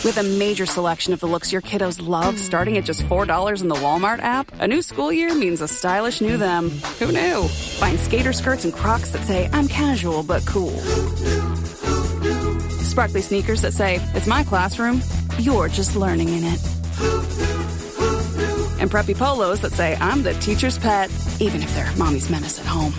With a major selection of the looks your kiddos love starting at just $4 in the Walmart app, a new school year means a stylish new them. Who knew? Find skater skirts and Crocs that say, I'm casual but cool. Sparkly sneakers that say, it's my classroom, you're just learning in it. And preppy polos that say, I'm the teacher's pet, even if they're mommy's menace at home.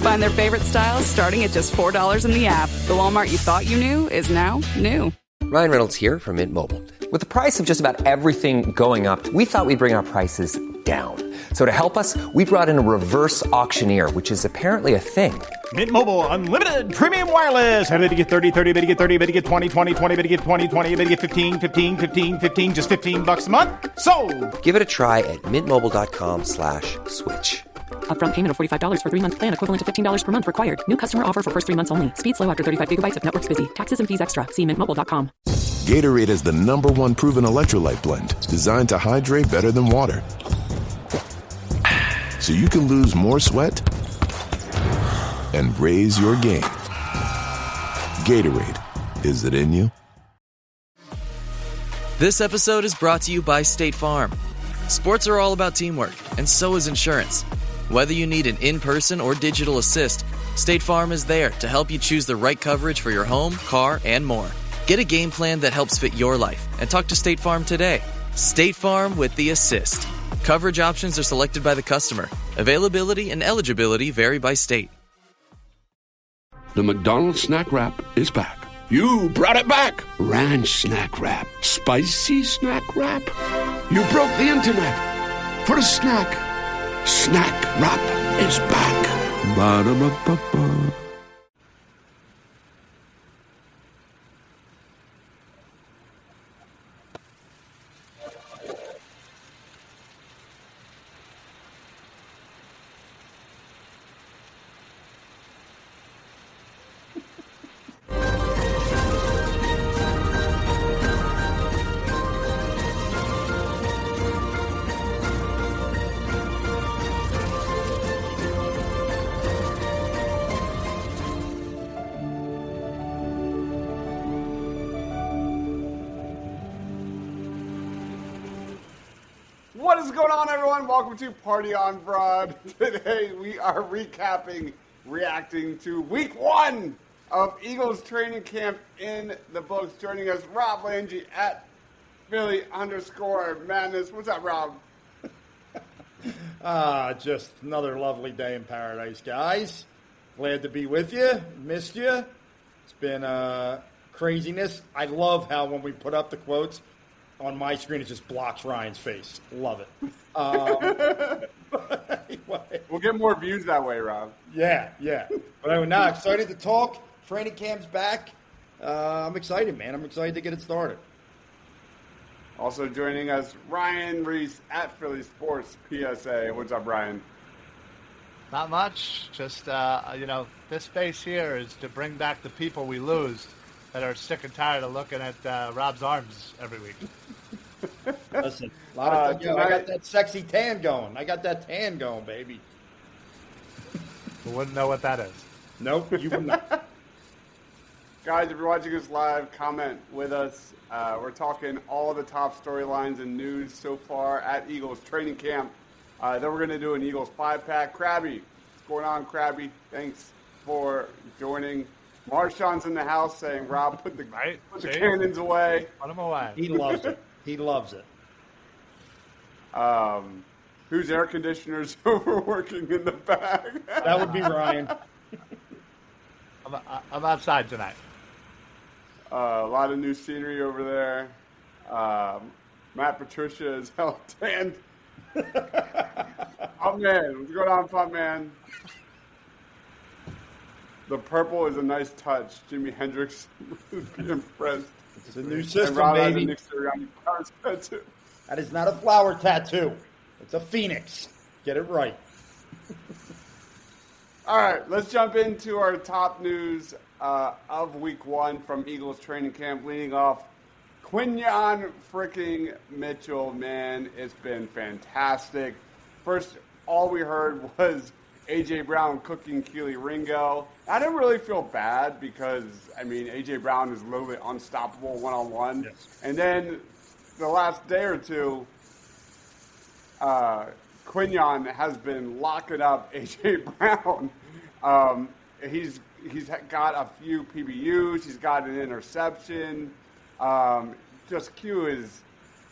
Find their favorite styles starting at just $4 in the app. The Walmart you thought you knew is now new. Ryan Reynolds here from Mint Mobile. With the price of just about everything going up, we thought we'd bring our prices down. So to help us, we brought in a reverse auctioneer, which is apparently a thing. Mint Mobile Unlimited Premium Wireless. How to get 30, 30, bit to get 30, bit to get 20, 20, 20, bit to get 20, 20, bit to get 15, 15, 15, 15, just $15 a month? Sold! Give it a try at mintmobile.com/switch. Upfront payment of $45 for 3-month plan, equivalent to $15 per month required. New customer offer for first 3 months only. Speed slow after 35 gigabytes if network's busy. Taxes and fees extra. See mintmobile.com. Gatorade is the #1 proven electrolyte blend designed to hydrate better than water. So you can lose more sweat and raise your game. Gatorade, is it in you? This episode is brought to you by State Farm. Sports are all about teamwork, and so is insurance. Whether you need an in-person or digital assist, State Farm is there to help you choose the right coverage for your home, car, and more. Get a game plan that helps fit your life and talk to State Farm today. State Farm with the assist. Coverage options are selected by the customer. Availability and eligibility vary by state. The McDonald's Snack Wrap is back. You brought it back. Ranch Snack Wrap. Spicy Snack Wrap. You broke the internet for a snack. Snack Wrap is back. Ba-da-ba-ba-ba. What is going on, everyone? Welcome to Party on Broad. Today we are reacting to week 1 of Eagles training camp in the books. Joining us, Rob Lange at Philly_Madness. What's up, Rob? Just another lovely day in paradise, guys. Glad to be with you. Missed you. It's been craziness. I love how when we put up the quotes, on my screen, it just blocks Ryan's face. Love it. Anyway. We'll get more views that way, Rob. Yeah. But I'm now excited to talk. Training camp's back. I'm excited, man. I'm excited to get it started. Also joining us, Ryan Reese at Philly Sports PSA. What's up, Ryan? Not much. Just, this space here is to bring back the people we lose that are sick and tired of looking at Rob's arms every week. Listen, I got that sexy tan going. I got that tan going, baby. You wouldn't know what that is. Nope, you would not. Guys, if you're watching us live, comment with us. We're talking all the top storylines and news so far at Eagles training camp. Then we're going to do an Eagles 5-pack. Krabby, what's going on, Krabby? Thanks for joining. Marshawn's in the house saying, Rob, put the cannons away. Put them away. He loves it. He loves it. Whose air conditioner's overworking in the back? That would be Ryan. I'm outside tonight. A lot of new scenery over there. Matt Patricia is hell tanned. Oh, man. What's going on, Pop Man? The purple is a nice touch. Jimi Hendrix would be impressed. It's a new system, baby. That is not a flower tattoo. It's a phoenix. Get it right. All right, let's jump into our top news of week 1 from Eagles training camp, leading off Quinyon freaking Mitchell. Man, it's been fantastic. First, all we heard was A.J. Brown cooking Keely Ringo. I didn't really feel bad because, I mean, A.J. Brown is literally unstoppable one-on-one. Yes. And then the last day or two, Quinyon has been locking up A.J. Brown. He's got a few PBUs. He's got an interception. Just Q is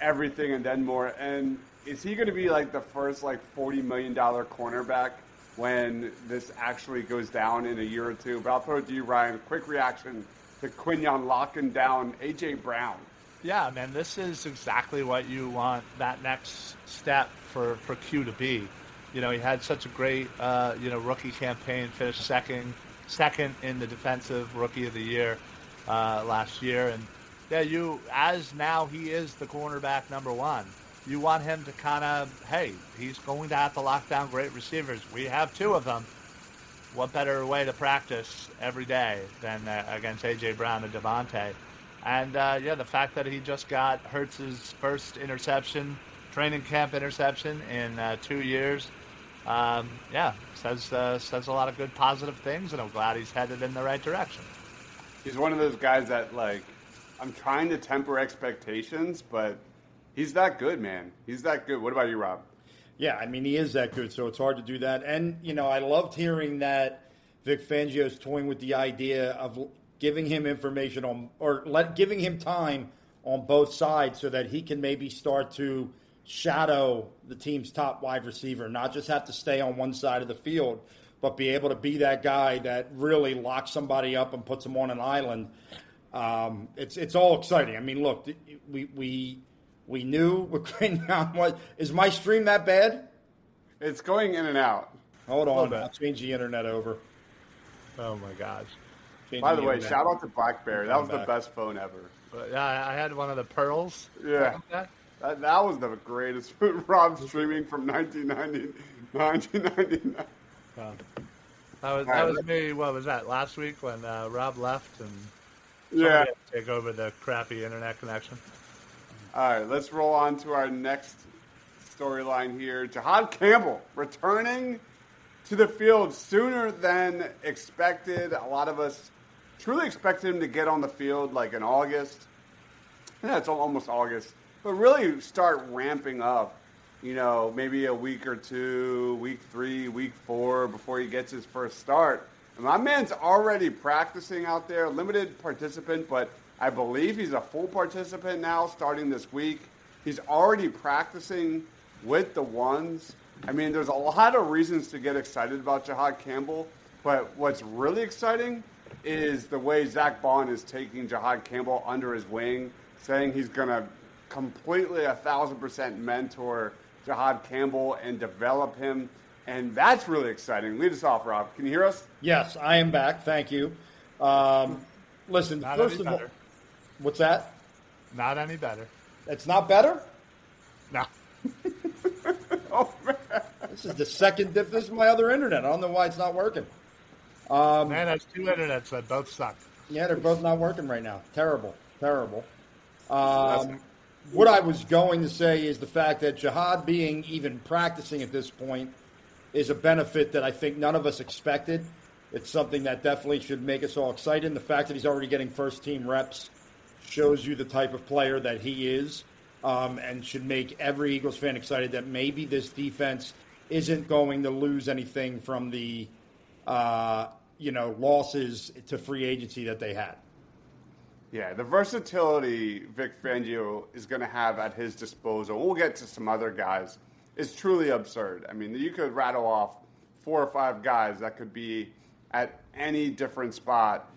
everything and then more. And is he going to be like the first $40 million cornerback when this actually goes down in a year or two? But I'll throw it to you, Ryan. Quick reaction to Quinyon locking down A.J. Brown. Yeah, man, this is exactly what you want that next step for Q to be. You know, he had such a great, rookie campaign, finished second in the defensive rookie of the year last year. And yeah, as now he is the cornerback number one. You want him to kind of, hey, he's going to have to lock down great receivers. We have two of them. What better way to practice every day than against A.J. Brown and Devontae? And, the fact that he just got Hurts's first interception, training camp interception in 2 years, says a lot of good positive things, and I'm glad he's headed in the right direction. He's one of those guys that, I'm trying to temper expectations, but he's that good, man. He's that good. What about you, Rob? Yeah, I mean, he is that good, so it's hard to do that. And, I loved hearing that Vic Fangio's toying with the idea of giving him information on, giving him time on both sides so that he can maybe start to shadow the team's top wide receiver, not just have to stay on one side of the field, but be able to be that guy that really locks somebody up and puts them on an island. It's all exciting. I mean, look, we knew what Quinyon was. Is my stream that bad? It's going in and out. Hold on, I'll change the internet over. Oh my gosh! By the way, shout out to BlackBerry. That was the best phone ever. Yeah, I had one of the Pearls. Yeah. That was the greatest Rob streaming from 1999. That was me. What was that? Last week when Rob left and had to take over the crappy internet connection. All right, let's roll on to our next storyline here. Jahad Campbell returning to the field sooner than expected. A lot of us truly expected him to get on the field in August. Yeah, it's almost August. But really start ramping up, maybe a week or two, week 3, week 4, before he gets his first start. And my man's already practicing out there, limited participant, but I believe he's a full participant now starting this week. He's already practicing with the ones. I mean, there's a lot of reasons to get excited about Jahad Campbell, but what's really exciting is the way Zach Bond is taking Jahad Campbell under his wing, saying he's going to completely 1,000% mentor Jahad Campbell and develop him. And that's really exciting. Lead us off, Rob. Can you hear us? Yes, I am back. Thank you. Listen, Not first any of all, better. what's that? Not any better. It's not better? No. Oh, man. This is the second. This is my other internet. I don't know why it's not working. Man, that's two internets that both suck. Yeah, they're both not working right now. Terrible. What I was going to say is the fact that Jahad being even practicing at this point is a benefit that I think none of us expected. It's something that definitely should make us all excited. The fact that he's already getting first-team reps shows you the type of player that he is, and should make every Eagles fan excited that maybe this defense isn't going to lose anything from the losses to free agency that they had. Yeah, the versatility Vic Fangio is going to have at his disposal, we'll get to some other guys, is truly absurd. I mean, you could rattle off 4 or 5 guys that could be at any different spot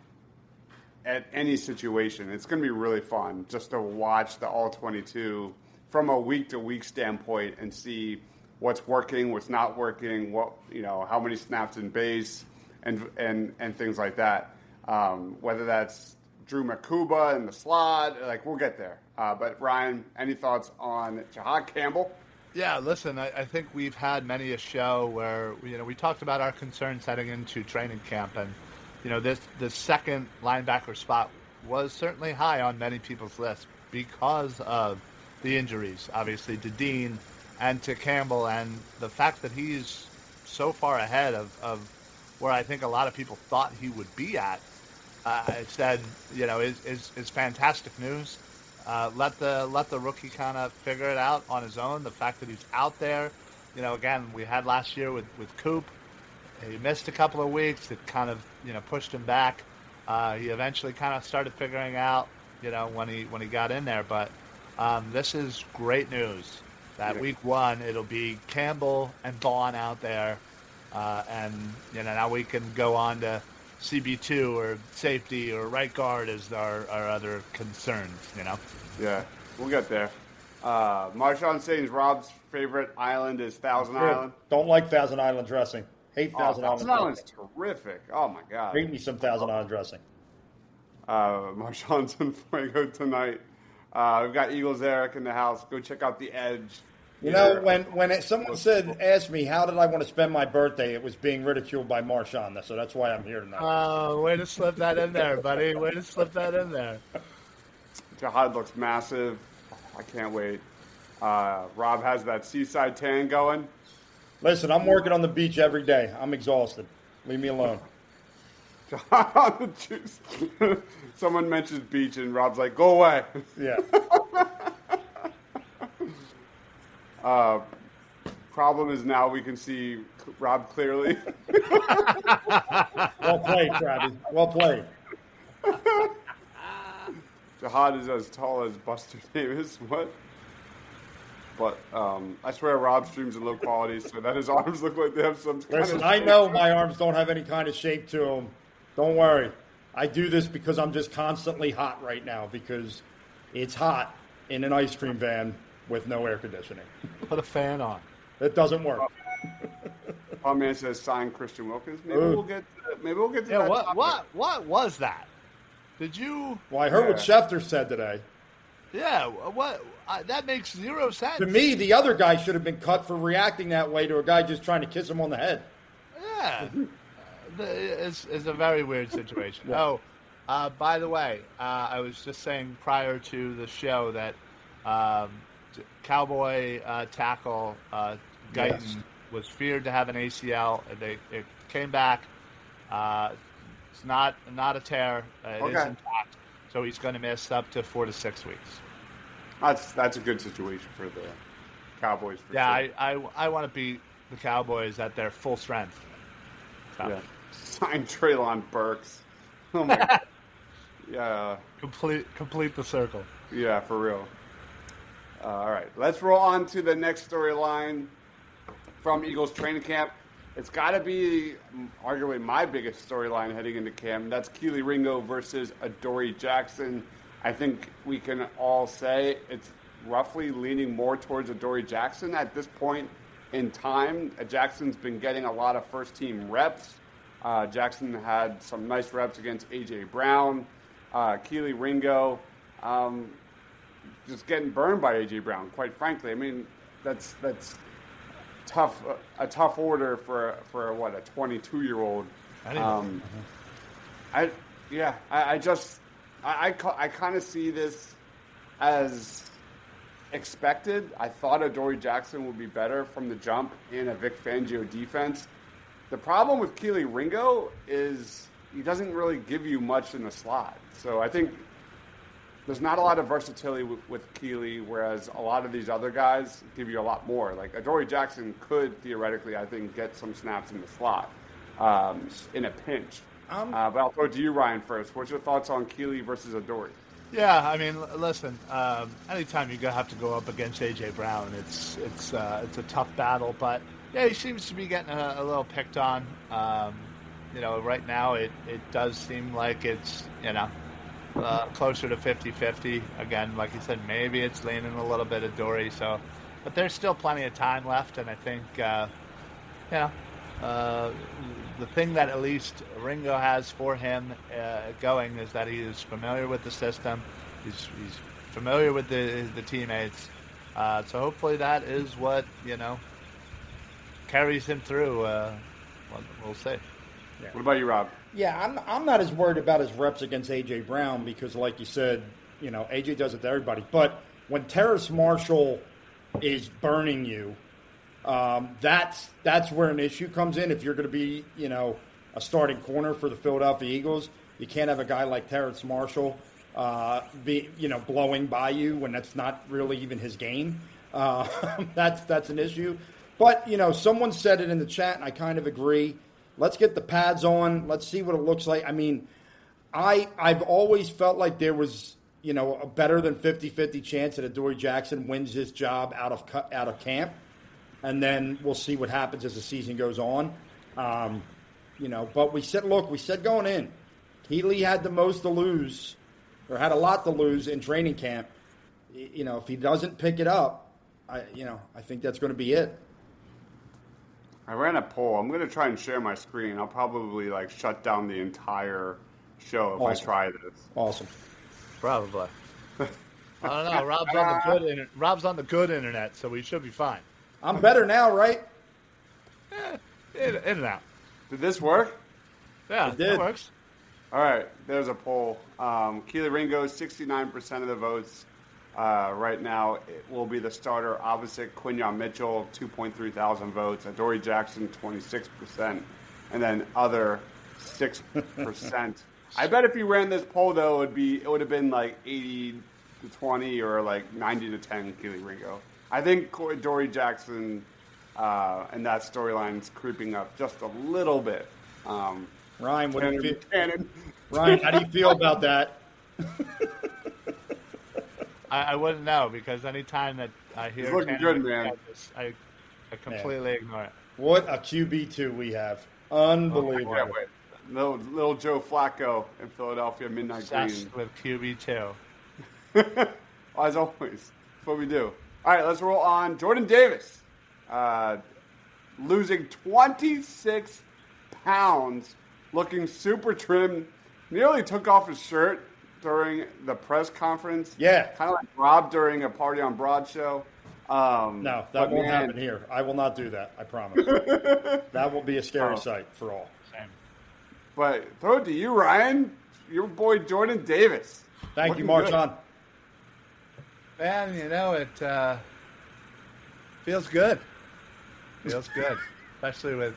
at any situation. It's going to be really fun just to watch the All-22 from a week-to-week standpoint and see what's working, what's not working, how many snaps in base, and things like that. Whether that's Drew Makuba in the slot, we'll get there. But Ryan, any thoughts on Jahad Campbell? Yeah, listen, I think we've had many a show where, we talked about our concerns heading into training camp, and, the second linebacker spot was certainly high on many people's lists because of the injuries, obviously, to Dean and to Campbell, and the fact that he's so far ahead of where I think a lot of people thought he would be at. I said, is fantastic news. Let the rookie kind of figure it out on his own. The fact that he's out there, again, we had last year with Coop. He missed a couple of weeks. It kind of, pushed him back. He eventually kind of started figuring out, when he got in there. But this is great news that week one it'll be Campbell and Vaughn out there, and now we can go on to CB2 or safety or right guard as our other concerns. Yeah, we'll get there. Marshawn saying Rob's favorite island is Thousand Island. Don't like Thousand Island dressing. Hate Thousand Island. Thousand Island's terrific. Oh my God. Hate me some Thousand Island dressing. Marshawn's in Fuego tonight. We've got Eagles Eric in the house. Go check out the Edge. When someone asked me how did I want to spend my birthday, it was being ridiculed by Marshawn. So that's why I'm here tonight. Oh, way to slip that in there, buddy. Way to slip that in there. Jihad looks massive. I can't wait. Rob has that seaside tan going. Listen, I'm working on the beach every day. I'm exhausted. Leave me alone. Jihad on the juice. Someone mentions beach and Rob's like, go away. Yeah. Problem is now we can see Rob clearly. Well played, Travis. Well played. Jihad is as tall as Buster Davis. What? But I swear Rob streams in low quality, so that his arms look like they have some kind of... Listen, I know my arms don't have any kind of shape to them. Don't worry. I do this because I'm just constantly hot right now because it's hot in an ice cream van with no air conditioning. Put a fan on. It doesn't work. Paul Man says sign Christian Wilkins. Maybe we'll get to that. What was that? Did you? Well, I heard what Schefter said today. Yeah, what? That makes zero sense. To me, the other guy should have been cut for reacting that way to a guy just trying to kiss him on the head. Yeah, it's a very weird situation. Yeah. Oh, by the way, I was just saying prior to the show that Cowboy tackle Guyton was feared to have an ACL. It came back. It's not a tear. It is intact, so he's going to miss up to 4 to 6 weeks. That's a good situation for the Cowboys. Sure. I want to beat the Cowboys at their full strength. So. Yeah. Sign Treylon Burks. Oh my God. Yeah. Complete the circle. Yeah, for real. All right, let's roll on to the next storyline from Eagles training camp. It's got to be arguably my biggest storyline heading into camp. That's Kelee Ringo versus Adoree Jackson. I think we can all say it's roughly leaning more towards Adoree Jackson at this point in time. Jackson's been getting a lot of first-team reps. Jackson had some nice reps against A.J. Brown. Kelee Ringo just getting burned by A.J. Brown, quite frankly. I mean, that's tough. A tough order for what, a 22-year-old. I kind of see this as expected. I thought Adoree Jackson would be better from the jump in a Vic Fangio defense. The problem with Kelee Ringo is he doesn't really give you much in the slot. So I think there's not a lot of versatility with Kelee, whereas a lot of these other guys give you a lot more. Like Adoree Jackson could theoretically, I think, get some snaps in the slot in a pinch. But I'll throw it to you, Ryan, first. What's your thoughts on Kelee versus Adoree? Yeah, I mean, listen. Anytime you have to go up against A.J. Brown, it's a tough battle. But yeah, he seems to be getting a little picked on. Right now it does seem like it's closer to 50-50. Again, like you said, maybe it's leaning a little bit Adoree. So, but there's still plenty of time left, and I think the thing that at least Ringo has for him going is that he is familiar with the system. He's familiar with the teammates. So hopefully that is what carries him through. We'll see. Yeah. What about you, Rob? Yeah, I'm not as worried about his reps against A.J. Brown because, like you said, A.J. does it to everybody. But when Terrace Marshall is burning you, That's where an issue comes in. If you're going to be, a starting corner for the Philadelphia Eagles, you can't have a guy like Terrence Marshall blowing by you when that's not really even his game. That's an issue. But, someone said it in the chat, and I kind of agree. Let's get the pads on. Let's see what it looks like. I mean, I've always felt like there was, a better than 50-50 chance that Adoree Jackson wins his job out of camp. And then we'll see what happens as the season goes on. But we said going in, Keeley had the most to lose, or had a lot to lose in training camp. If he doesn't pick it up, I think that's going to be it. I ran a poll. I'm going to try and share my screen. I'll probably shut down the entire show if I try this. Awesome. Probably. I don't know. Rob's on the good internet, so we should be fine. I'm better now, right? In and out. Did this work? Yeah, it did. It works. All right, there's a poll. Kelee Ringo, 69% of the votes. Right now, it will be the starter opposite Quinyon Mitchell, 2.3 thousand votes. Adoree Jackson, 26%. And then other 6%. I bet if you ran this poll, though, it would have been 80-20 or 90-10 Kelee Ringo. I think Adoree Jackson and that storyline is creeping up just a little bit. Ryan, what do you feel? Ryan, how do you feel about that? I wouldn't know, because anytime that I hear it's looking good, man. I completely ignore it. What a QB2 we have. Unbelievable. Oh, wait. Little Joe Flacco in Philadelphia Midnight Obsessed Green. with QB2. As always, that's what we do. All right, let's roll on. Jordan Davis, losing 26 pounds, looking super trim, nearly took off his shirt during the press conference. Yeah. Kind of like Rob during a Party on Broad show. No, that won't happen here. I will not do that, I promise. That will be a scary sight for all. Same. But throw it to you, Ryan. Your boy Jordan Davis. Thank you, Marchon. Man, it feels good. Feels good, especially with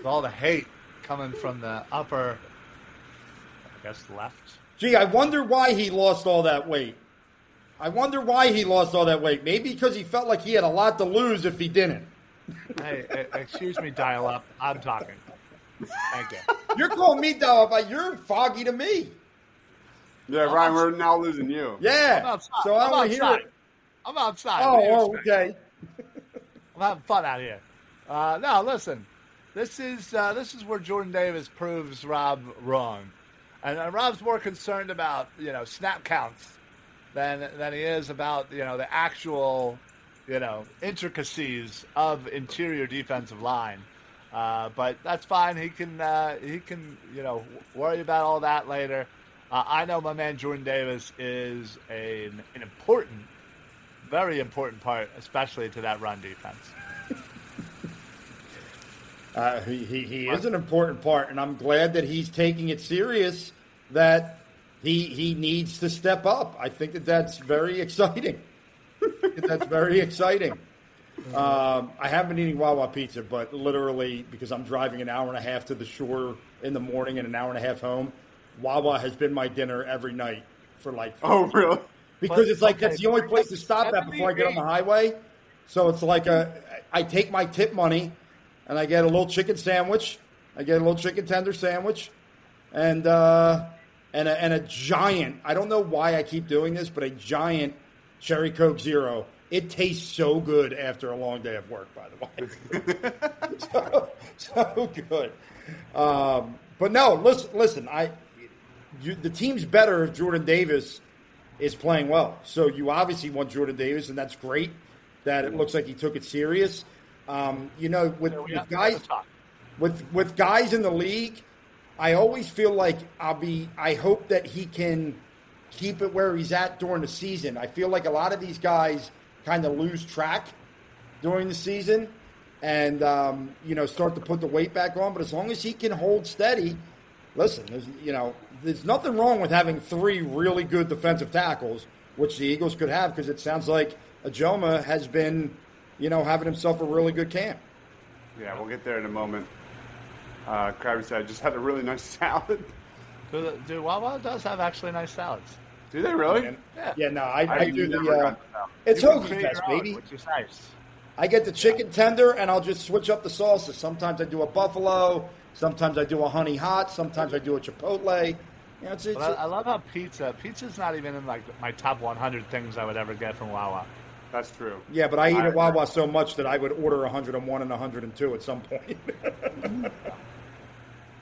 all the hate coming from the upper, I guess, left. Gee, I wonder why he lost all that weight. Maybe because he felt like he had a lot to lose if he didn't. Hey, excuse me, dial up. I'm talking. Thank you. You're calling me dial up. You're foggy to me. Yeah, Ryan, we're now losing you. Yeah. I'm outside. So I want to hear it. I'm outside. Oh, okay. I'm having fun out here. No, listen. This is where Jordan Davis proves Rob wrong, and Rob's more concerned about snap counts than he is about the actual intricacies of interior defensive line. But that's fine. He can worry about all that later. I know my man Jordan Davis is an important, very important part, especially to that run defense. He is an important part, and I'm glad that he's taking it serious, that he needs to step up. I think that's very exciting. I haven't been eating Wawa pizza, but literally because I'm driving an hour and a half to the shore in the morning and an hour and a half home, Wawa has been my dinner every night for Oh, really? Because it's that's the only place to stop at before I get on the highway. So it's I take my tip money and I get a little chicken sandwich. I get a little chicken tender sandwich and a giant, I don't know why I keep doing this, but a giant Cherry Coke Zero. It tastes so good after a long day of work, by the way. so good. But no, listen. The team's better if Jordan Davis is playing well. So you obviously want Jordan Davis, and that's great that it looks like he took it serious. With guys in the league, I always feel like I hope that he can keep it where he's at during the season. I feel like a lot of these guys kind of lose track during the season and, start to put the weight back on. But as long as he can hold steady, listen, there's nothing wrong with having 3 really good defensive tackles, which the Eagles could have, because it sounds like Ajoma has been, having himself a really good camp. Yeah, we'll get there in a moment. Krabby said, I just had a really nice salad. Dude, Wawa does have actually nice salads. Do they really? Yeah, no, I do the it's Hoagie Fest, baby. Which is nice. I get the chicken tender, and I'll just switch up the sauces. Sometimes I do a buffalo. Sometimes I do a honey hot. Sometimes I do a chipotle. I love how pizza's not even in like my top 100 things I would ever get from Wawa. That's true. Yeah, but I eat at Wawa so much that I would order 101 and 102 at some point.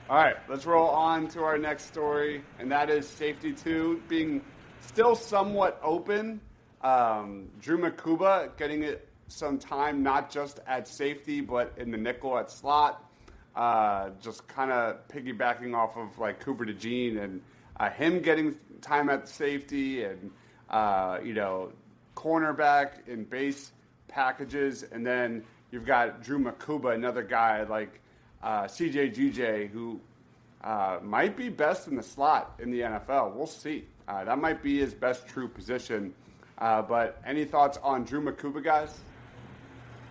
All right, let's roll on to our next story, and that is safety 2 being still somewhat open. Drew Makuba getting it some time, not just at safety, but in the nickel at slot. Just kind of piggybacking off of like Cooper DeJean and him getting time at safety and, cornerback in base packages. And then you've got Drew Makuba, another guy like CJ GJ, who might be best in the slot in the NFL. We'll see. That might be his best true position. But any thoughts on Drew Makuba, guys?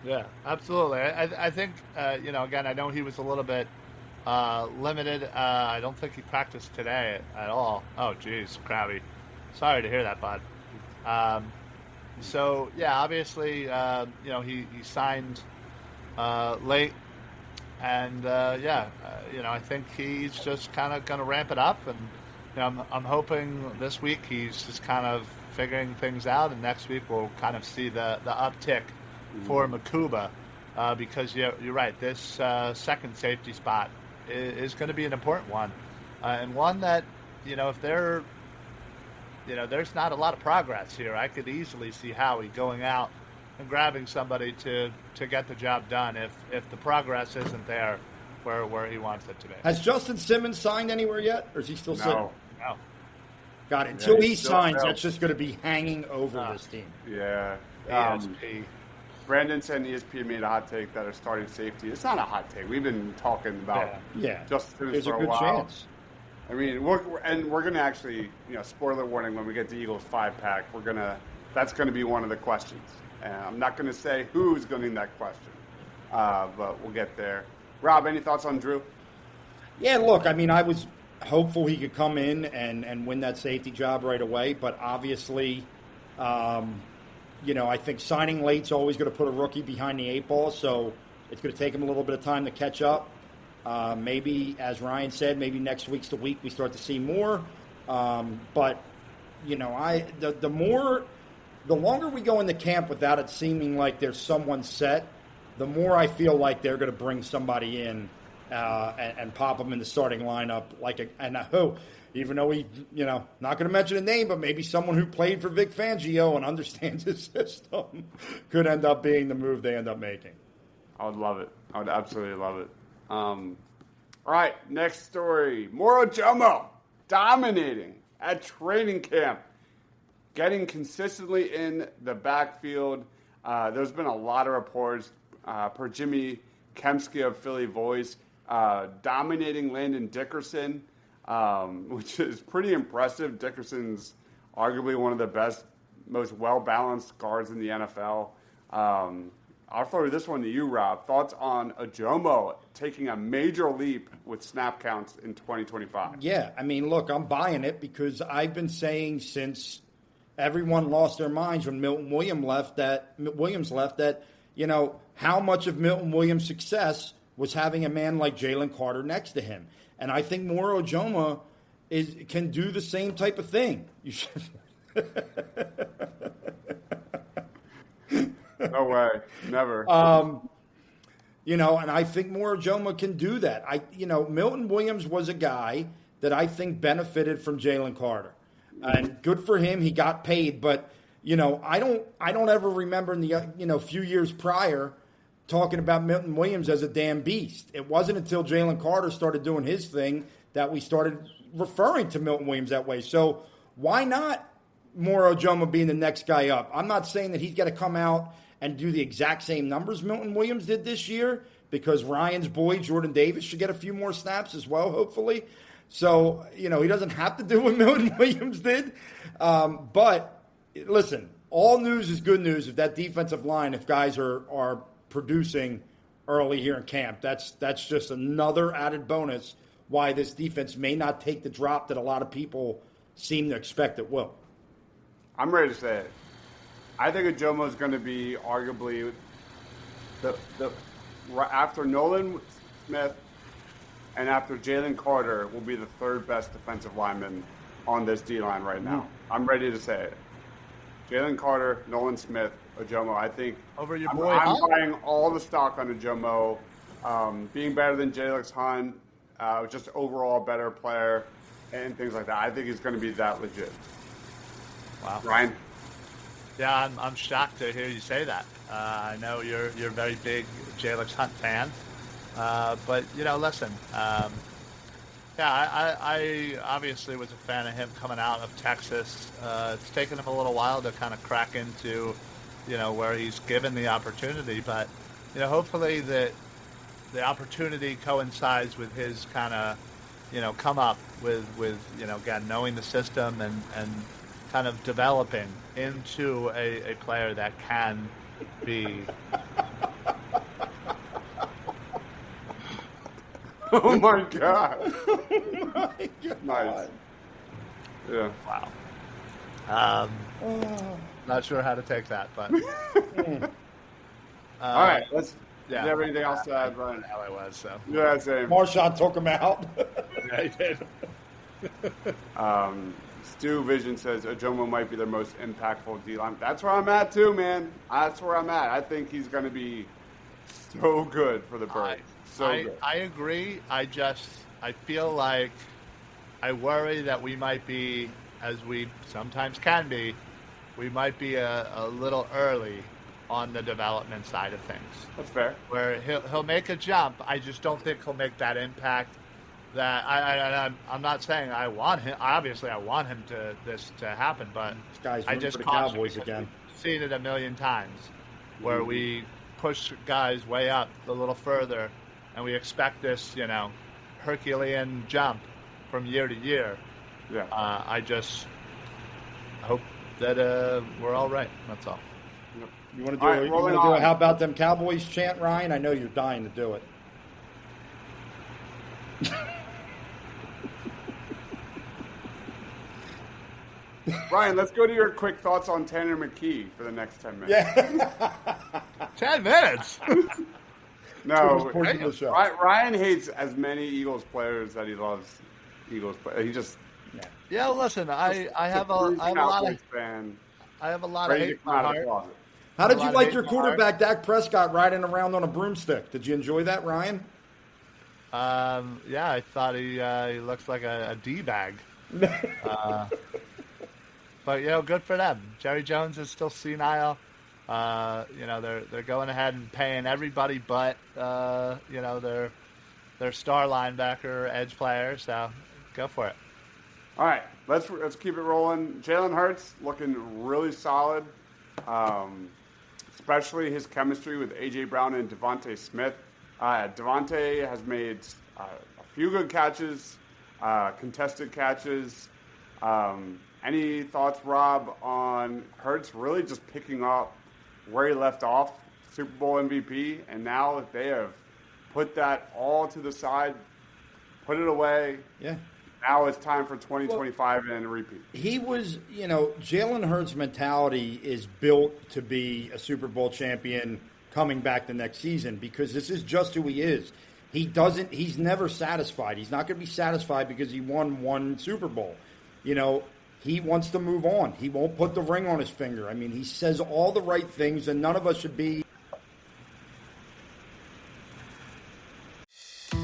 Yeah, absolutely. I think, again, I know he was a little bit limited. I don't think he practiced today at all. Oh, geez, Krabby. Sorry to hear that, bud. So, yeah, obviously, he signed late. And, I think he's just kind of going to ramp it up. And, I'm hoping this week he's just kind of figuring things out. And next week we'll kind of see the uptick for Makuba, because you're right. This second safety spot is going to be an important one, and one that if there's not a lot of progress here, I could easily see Howie going out and grabbing somebody to get the job done if the progress isn't there where he wants it to be. Has Justin Simmons signed anywhere yet, or is he still sitting? No. God, until he signs, that's just going to be hanging over this team. Yeah. Brandon said ESPN made a hot take that are starting safety. It's not a hot take. We've been talking about Justin Simmons for a while. Chance. I mean, we're going to actually, spoiler warning, when we get to Eagles 5-pack, that's going to be one of the questions. And I'm not going to say who's going to be that question, but we'll get there. Rob, any thoughts on Drew? Yeah, look, I mean, I was hopeful he could come in and win that safety job right away, but obviously, I think signing late's always going to put a rookie behind the 8 ball, so it's going to take him a little bit of time to catch up. Maybe, as Ryan said, maybe next week's the week we start to see more. But the longer we go into camp without it seeming like there's someone set, the more I feel like they're going to bring somebody in and pop them in the starting lineup. Even though he, not going to mention a name, but maybe someone who played for Vic Fangio and understands his system could end up being the move they end up making. I would love it. I would absolutely love it. All right, next story. Moro Jomo dominating at training camp, getting consistently in the backfield. There's been a lot of reports per Jimmy Kempski of Philly Voice, dominating Landon Dickerson, which is pretty impressive. Dickerson's arguably one of the best, most well-balanced guards in the NFL. I'll throw this one to you, Rob. Thoughts on Ajomo taking a major leap with snap counts in 2025? Yeah, I mean, look, I'm buying it because I've been saying since everyone lost their minds when Milton Williams left that, how much of Milton Williams' success was having a man like Jalen Carter next to him. And I think Moro Ojomo can do the same type of thing. No way. Never. And I think Moro Ojomo can do that. Milton Williams was a guy that I think benefited from Jalen Carter. And good for him. He got paid. But, I don't ever remember in the, few years prior talking about Milton Williams as a damn beast. It wasn't until Jalen Carter started doing his thing that we started referring to Milton Williams that way. So why not Moro Ojomo being the next guy up? I'm not saying that he's got to come out and do the exact same numbers Milton Williams did this year, because Ryan's boy, Jordan Davis, should get a few more snaps as well, hopefully. So, he doesn't have to do what Milton Williams did. But, listen, all news is good news if that defensive line, if guys are producing early here in camp. That's just another added bonus why this defense may not take the drop that a lot of people seem to expect it will. I'm ready to say it. I think Ajomo is going to be arguably after Nolan Smith and after Jalen Carter will be the third best defensive lineman on this D-line right now. I'm ready to say it. Jalen Carter, Nolan Smith, Ajomo. I think over your boy. I'm buying all the stock on Ajomo, being better than Jalen Hunt, just overall a better player, and things like that. I think he's going to be that legit. Wow, Ryan. Yeah, I'm shocked to hear you say that. I know you're a very big Jalen Hunt fan, but listen. I obviously was a fan of him coming out of Texas. It's taken him a little while to kind of crack into, where he's given the opportunity. But, hopefully the opportunity coincides with his kind of, come up with again, knowing the system and kind of developing into a player that can be. Oh my God! Nice. Yeah. Wow. Not sure how to take that, but. All right. Let's. Yeah. Do you have anything else to add, Brian? How I was so. Yeah, same. Marshawn took him out. Yeah, he did. Stu Vision says Ajomo might be their most impactful D-line. That's where I'm at too, man. That's where I'm at. I think he's going to be so good for the Birds. I agree. I feel like I worry that we might be, as we sometimes can be, we might be a little early on the development side of things. That's fair. Where he'll make a jump. I just don't think he'll make that impact. That I'm not saying I want him. Obviously, I want him to happen, but this guy's I just for the Cowboys again. We've seen it a million times, where we push guys way up a little further. And we expect this, Herculean jump from year to year. Yeah. I just hope that we're all right. That's all. You want to do a "How about them Cowboys" chant, Ryan? I know you're dying to do it. Ryan, let's go to your quick thoughts on Tanner McKee for the next 10 minutes. Yeah. 10 minutes? No, Ryan hates as many Eagles players that he loves Eagles players. He just listen. I have a lot of fan. I have a lot of hate in my heart. How did you like your quarterback Dak Prescott riding around on a broomstick? Did you enjoy that, Ryan? Yeah, I thought he looks like a D-bag. But good for them. Jerry Jones is still senile. They're going ahead and paying everybody but their star linebacker, edge player. So go for it. All right, let's keep it rolling. Jalen Hurts looking really solid, especially his chemistry with A.J. Brown and Devontae Smith. Devontae has made a few good catches, contested catches. Any thoughts, Rob, on Hurts really just picking up where he left off, Super Bowl MVP, and now they have put that all to the side, put it away. Yeah. Now it's time for 2025 and a repeat. He was, Jalen Hurts' mentality is built to be a Super Bowl champion coming back the next season because this is just who he is. He's never satisfied. He's not going to be satisfied because he won one Super Bowl. He wants to move on. He won't put the ring on his finger. I mean, he says all the right things, and none of us should be.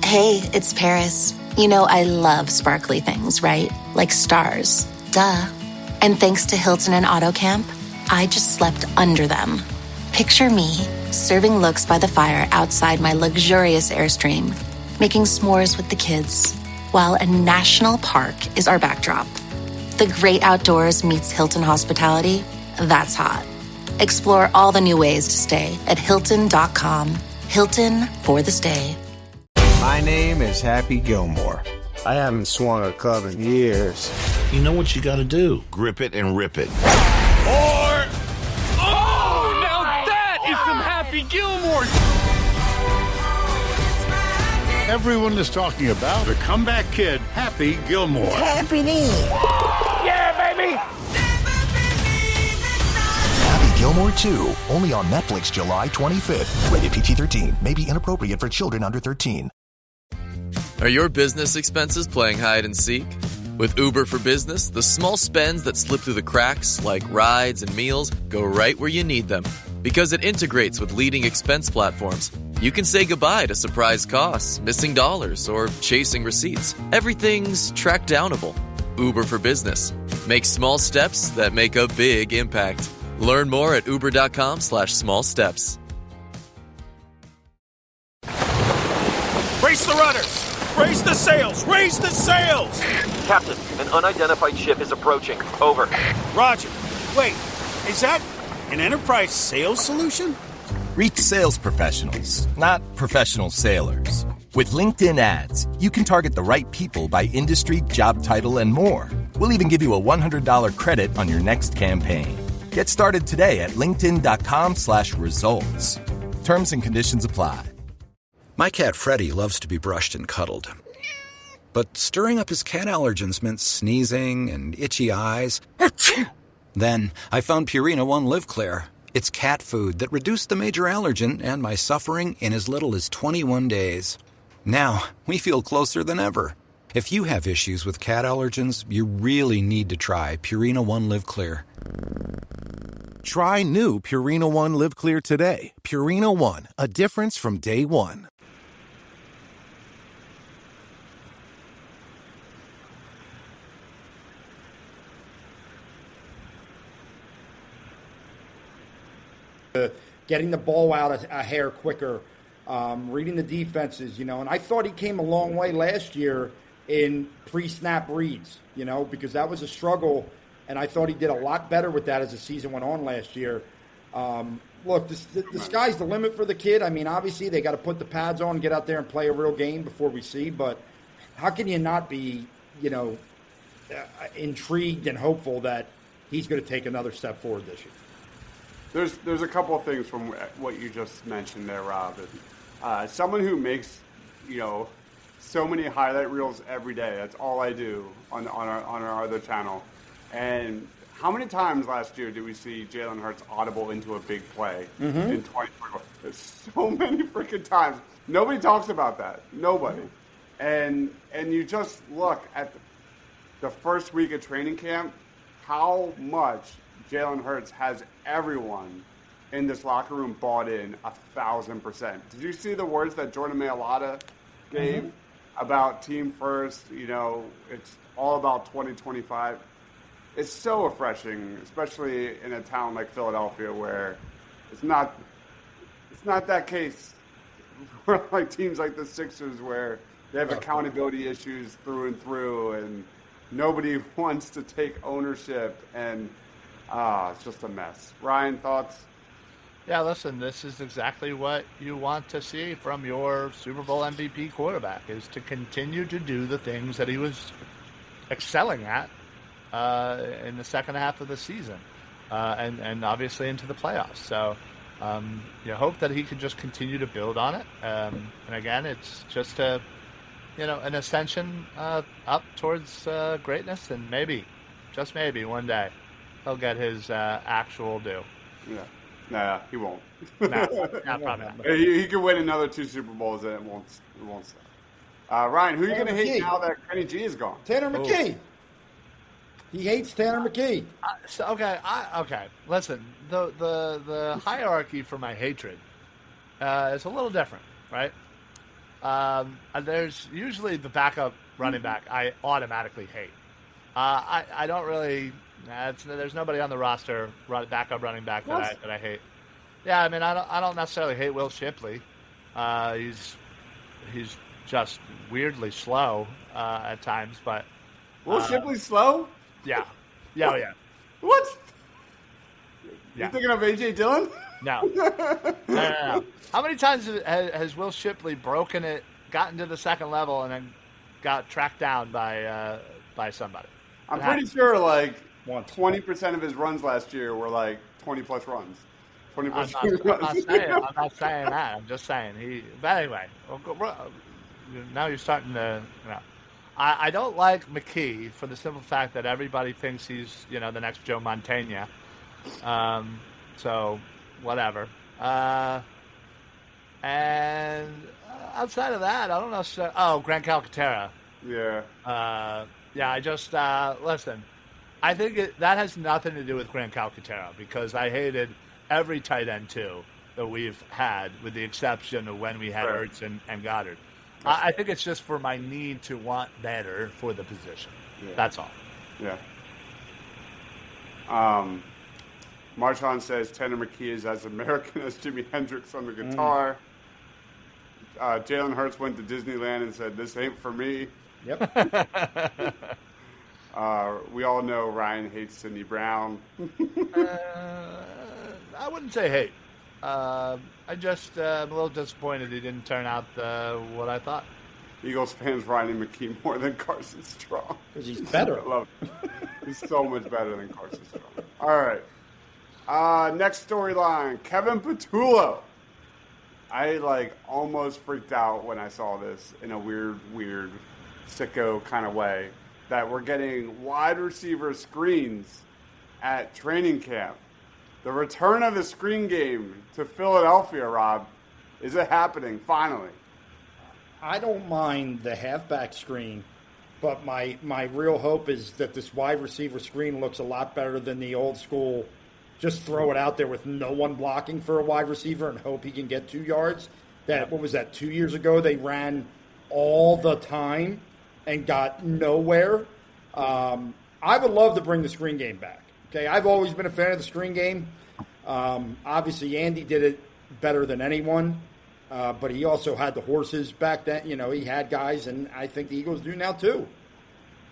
Hey, it's Paris. I love sparkly things, right? Like stars. Duh. And thanks to Hilton and AutoCamp, I just slept under them. Picture me, serving looks by the fire outside my luxurious Airstream, making s'mores with the kids, while a national park is our backdrop. The great outdoors meets Hilton hospitality. That's hot. Explore all the new ways to stay at Hilton.com. Hilton for the stay. My name is Happy Gilmore. I haven't swung a club in years. You know what you got to do. Grip it and rip it. Or Gilmore! Everyone is talking about the comeback kid, Happy Gilmore. Happy New Year. Yeah, baby! Happy Gilmore 2, only on Netflix July 25th. Rated PG-13, may be inappropriate for children under 13. Are your business expenses playing hide and seek? With Uber for Business, the small spends that slip through the cracks, like rides and meals, go right where you need them. Because it integrates with leading expense platforms, you can say goodbye to surprise costs, missing dollars, or chasing receipts. Everything's track downable. Uber for Business. Make small steps that make a big impact. Learn more at uber.com/small steps. Raise the rudders! Raise the sails! Raise the sails! Captain, an unidentified ship is approaching. Over. Roger. Wait, is that an enterprise sales solution? Reach sales professionals, not professional sailors. With LinkedIn ads, you can target the right people by industry, job title, and more. We'll even give you a $100 credit on your next campaign. Get started today at linkedin.com/results. Terms and conditions apply. My cat Freddie loves to be brushed and cuddled. But stirring up his cat allergens meant sneezing and itchy eyes. Then I found Purina One Live Clear. It's cat food that reduced the major allergen and my suffering in as little as 21 days. Now, we feel closer than ever. If you have issues with cat allergens, you really need to try Purina One Live Clear. Try new Purina One Live Clear today. Purina One, a difference from day one. Getting the ball out a hair quicker, reading the defenses, and I thought he came a long way last year in pre-snap reads, because that was a struggle, and I thought he did a lot better with that as the season went on last year. Look, the sky's the limit for the kid. I mean, obviously they got to put the pads on, get out there and play a real game before we see, but how can you not be, intrigued and hopeful that he's going to take another step forward this year? There's a couple of things from what you just mentioned there, Rob. Someone who makes, so many highlight reels every day. That's all I do on our other channel. And how many times last year did we see Jalen Hurts audible into a big play in 2021? There's so many freaking times. Nobody talks about that. Nobody. And you just look at the first week of training camp, how much Jalen Hurts has everyone in this locker room bought in 1,000%. Did you see the words that Jordan Mailata gave about team first? It's all about 2025. It's so refreshing, especially in a town like Philadelphia where it's not that case. We're like teams like the Sixers where they have accountability issues through and through, and nobody wants to take ownership, and it's just a mess. Ryan, thoughts? Yeah, listen, this is exactly what you want to see from your Super Bowl MVP quarterback, is to continue to do the things that he was excelling at in the second half of the season and obviously into the playoffs. So you hope that he can just continue to build on it. And again, it's just an ascension up towards greatness, and maybe, just maybe, one day he'll get his actual due. Yeah. Nah, he won't. Nah, probably not. He could win another 2 Super Bowls and it won't stop. Ryan, who are you going to hate now that Kenny G is gone? Tanner McKee. He hates Tanner McKee. Okay. Listen, the hierarchy for my hatred is a little different, right? There's usually the backup running back I automatically hate. I don't really. There's nobody on the roster, backup running back that I hate. Yeah, I mean, I don't necessarily hate Will Shipley. He's just weirdly slow at times, but Will Shipley's slow? Yeah. Yeah. What? Yeah. You thinking of AJ Dillon? No. No. How many times has Will Shipley broken it, gotten to the second level, and then got tracked down by somebody? I'm pretty sure 20% of his runs last year were 20-plus runs. 20% I'm not saying that. I'm just saying But anyway, now you're starting to. I don't like McKee for the simple fact that everybody thinks he's the next Joe Montana. So whatever. And outside of that, I don't know. Grant Calcaterra. Yeah. I just listen. I think that has nothing to do with Grant Calcaterra because I hated every tight end too that we've had, with the exception of when we had Ertz and Goddard. I think it's just for my need to want better for the position. Yeah. That's all. Yeah. Marshawn says Tanner McKee is as American as Jimi Hendrix on the guitar. Jalen Hurts went to Disneyland and said, "This ain't for me." Yep. We all know Ryan hates Sidney Brown. I wouldn't say hate. I just am a little disappointed he didn't turn out what I thought. Eagles fans Ryan McKee more than Carson Strong. Because he's better. I love it. He's so much better than Carson Strong. All right. Next storyline, Kevin Patullo. I almost freaked out when I saw this in a weird sicko kind of way, that we're getting wide receiver screens at training camp. The return of the screen game to Philadelphia, Rob. Is it happening finally? I don't mind the halfback screen, but my real hope is that this wide receiver screen looks a lot better than the old school. Just throw it out there with no one blocking for a wide receiver and hope he can get 2 yards. What was that, 2 years ago? They ran all the time and got nowhere. I would love to bring the screen game back. Okay, I've always been a fan of the screen game. Obviously, Andy did it better than anyone, but he also had the horses back then. He had guys, and I think the Eagles do now too.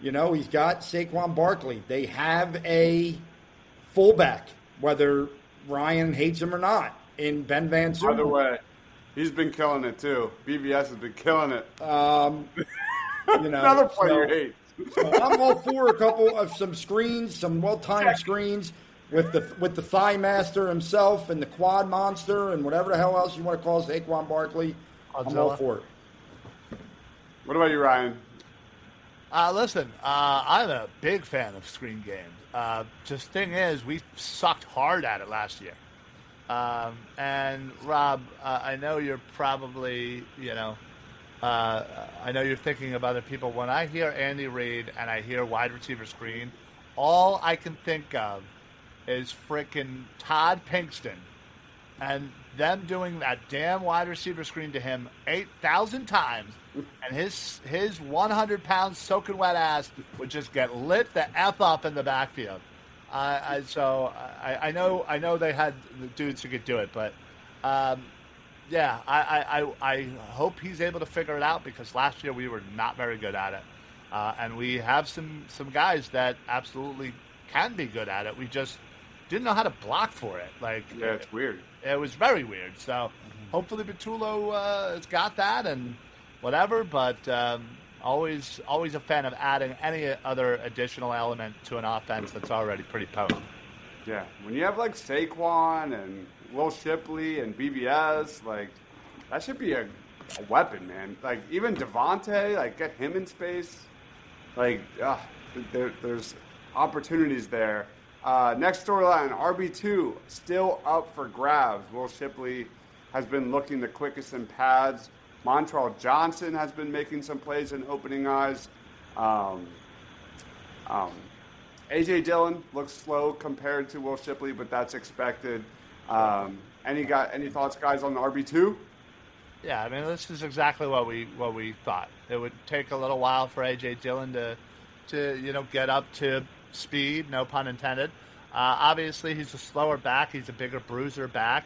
He's got Saquon Barkley. They have a fullback, whether Ryan hates him or not, in Ben Van Zoom. By the way, he's been killing it too. BVS has been killing it. Another player you hate. So I'm all for some screens, some well-timed screens with the thigh master himself and the quad monster and whatever the hell else you want to call Saquon Barkley. I'm all for it. What about you, Ryan? Listen, I'm a big fan of screen games. Just thing is, we sucked hard at it last year. And Rob, I know you're probably, I know you're thinking of other people. When I hear Andy Reid and I hear wide receiver screen, all I can think of is freaking Todd Pinkston and them doing that damn wide receiver screen to him 8,000 times, and his 100-pound soaking wet ass would just get lit the F up in the backfield. I know they had the dudes who could do it, but yeah, I hope he's able to figure it out, because last year we were not very good at it, and we have some guys that absolutely can be good at it. We just didn't know how to block for it. Yeah, it's weird. It was very weird. So hopefully Patullo has got that and whatever. But always a fan of adding any other additional element to an offense that's already pretty potent. Yeah, when you have Saquon and Will Shipley and BBS, that should be a weapon, man. Even Devontae, get him in space. There's opportunities there. Next storyline, RB2 still up for grabs. Will Shipley has been looking the quickest in pads. Montrell Johnson has been making some plays in opening eyes. A.J. Dillon looks slow compared to Will Shipley, but that's expected. Any thoughts, guys, on the RB2? Yeah, I mean, this is exactly what we thought. It would take a little while for A.J. Dillon to get up to speed, no pun intended. Obviously, he's a slower back. He's a bigger bruiser back.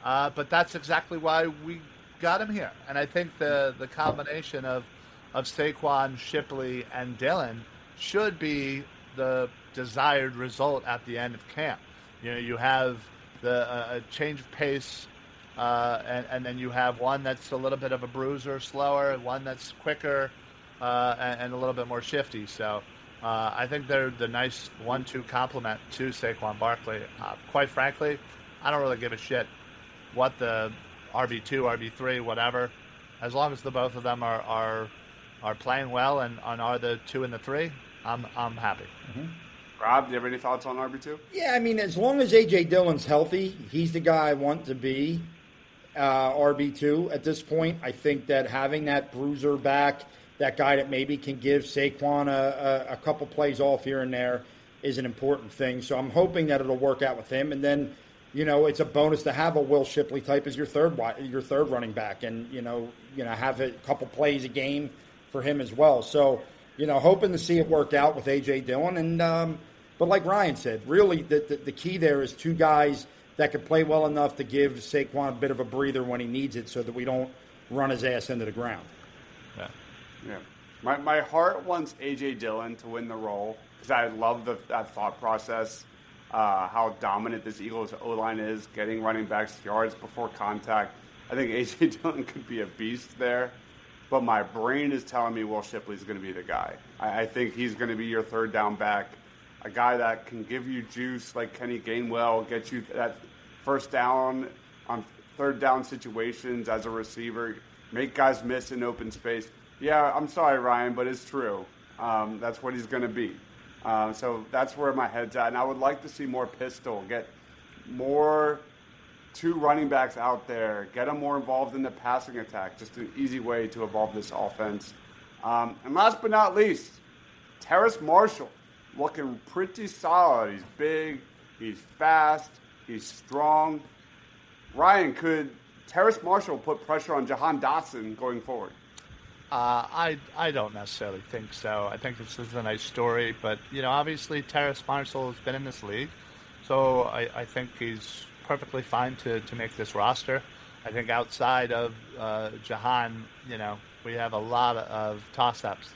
But that's exactly why we got him here. And I think the combination of Saquon, Shipley, and Dillon should be the desired result at the end of camp. You have a change of pace, and then you have one that's a little bit of a bruiser, slower, one that's quicker, and a little bit more shifty. So I think they're the nice 1-2 complement to Saquon Barkley. Quite frankly, I don't really give a shit what the RB2, RB3, whatever. As long as the both of them are playing well and are the 2 and the 3, I'm happy. Mm-hmm. Rob, do you have any thoughts on RB2? Yeah, I mean, as long as A.J. Dillon's healthy, he's the guy I want to be RB2 at this point. I think that having that bruiser back, that guy that maybe can give Saquon a couple plays off here and there is an important thing. So I'm hoping that it'll work out with him. And then, it's a bonus to have a Will Shipley type as your third running back, and have a couple plays a game for him as well. So, hoping to see it work out with A.J. Dillon. And but like Ryan said, really the key there is 2 guys that could play well enough to give Saquon a bit of a breather when he needs it, so that we don't run his ass into the ground. Yeah. My heart wants A.J. Dillon to win the role because I love that thought process. How dominant this Eagles O-line is, getting running backs yards before contact. I think A.J. Dillon could be a beast there, but my brain is telling me Will Shipley's going to be the guy. I think he's going to be your third down back, a guy that can give you juice like Kenny Gainwell, get you that first down on third down situations as a receiver, make guys miss in open space. Yeah, I'm sorry, Ryan, but it's true. That's what he's going to be. So that's where my head's at. And I would like to see more pistol, get more 2 running backs out there, get them more involved in the passing attack. Just an easy way to evolve this offense. And last but not least, Terrace Marshall, looking pretty solid. He's big, he's fast, he's strong. Ryan, could Terrace Marshall put pressure on Jahan Dotson going forward? I don't necessarily think so. I think this is a nice story, but obviously Terrace Marshall has been in this league, so I think he's perfectly fine to make this roster. I think outside of Jahan, we have a lot of toss-ups,